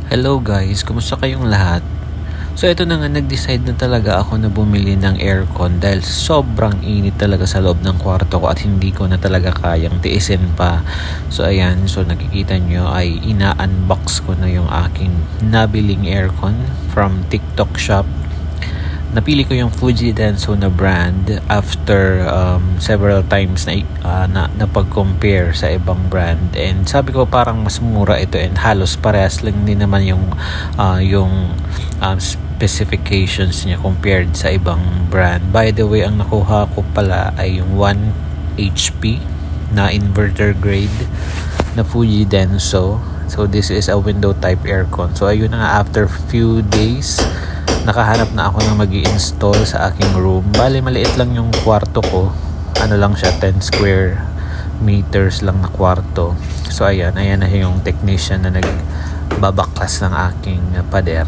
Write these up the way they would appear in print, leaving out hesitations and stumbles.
Hello guys, kumusta kayong lahat? So ito na nga, nag-decide na talaga ako na bumili ng aircon dahil sobrang init talaga sa loob ng kwarto ko at hindi ko na talaga kayang tiisin pa. So ayan, so nakikita nyo ay ina-unbox ko na yung aking nabiling aircon from TikTok shop. Napili ko yung Fuji Denso na brand after several times na napag-compare sa ibang brand, and sabi ko parang mas mura ito and halos parehas lang din naman yung specifications niya compared sa ibang brand. By the way, ang nakuha ko pala ay yung 1 HP na inverter grade na Fuji Denso. So this is a window type aircon. So ayun na nga, after few days nakahanap na ako ng mag-i-install sa aking room. Bali, maliit lang yung kwarto ko. Ano lang siya, 10 square meters lang na kwarto. So ayan na yung technician na nagbabaklas ng aking pader.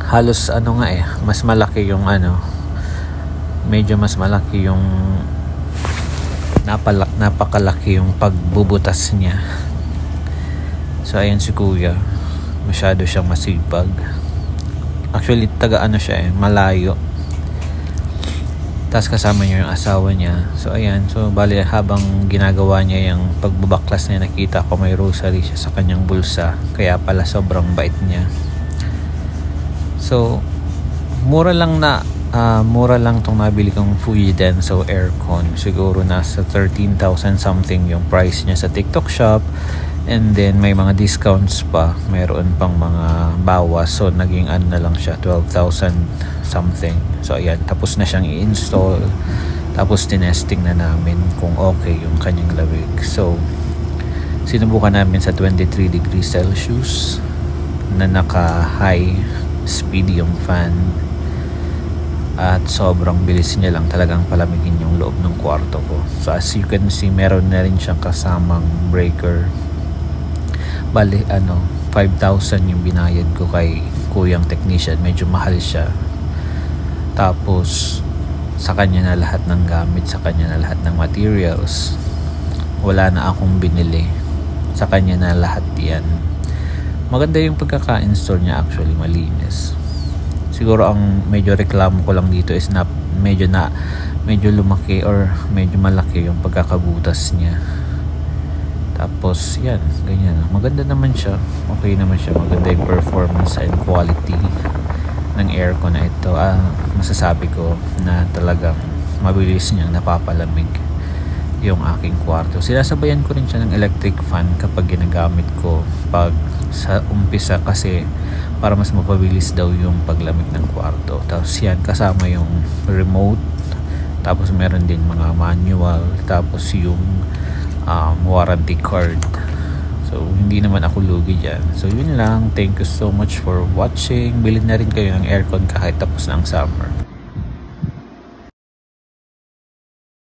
Halos mas malaki yung medyo mas malaki yung napakalaki yung pagbubutas niya. So ayan si kuya, masyado siyang masipag. Actually, malayo. Tapos kasama niya yung asawa niya. So ayan, so bali habang ginagawa niya yung pagbabaklas niya, nakita ko may rosary siya sa kanyang bulsa. Kaya pala sobrang bait niya. So mura lang tong nabili kong Fuji Denso aircon. Siguro nasa 13,000 something yung price niya sa TikTok shop. And then may mga discounts pa, mayroon pang mga bawas, so naging na lang siya, 12,000 something. So ayan, tapos na siyang i-install, tapos tinesting na namin kung okay yung kanyang lamig. So sinubukan namin sa 23 degrees Celsius na naka high speed yung fan, at sobrang bilis niya lang talagang palamigin yung loob ng kwarto ko. So as you can see, meron na rin siyang kasamang breaker. Bali 5,000 yung binayad ko kay kuyang technician, medyo mahal siya. Tapos sa kanya na lahat ng gamit, sa kanya na lahat ng materials, wala na akong binili, sa kanya na lahat yan. Maganda yung pagkaka-install niya, actually malinis. Siguro ang medyo reklamo ko lang dito is medyo lumaki or medyo malaki yung pagkakabutas niya. Tapos yan, ganyan. Maganda naman siya. Okay naman siya. Maganda yung performance and quality ng aircon na ito. Masasabi ko na talagang mabilis niyang napapalamig yung aking kwarto. Sinasabayan ko rin siya ng electric fan kapag ginagamit ko pag sa umpisa, kasi para mas mapabilis daw yung paglamig ng kwarto. Tapos yan, kasama yung remote. Tapos meron din mga manual. Tapos yung warranty card. So hindi naman ako lugi dyan. So yun lang, thank you so much for watching. Bilhin na rin kayo ng aircon kahit tapos na ang summer.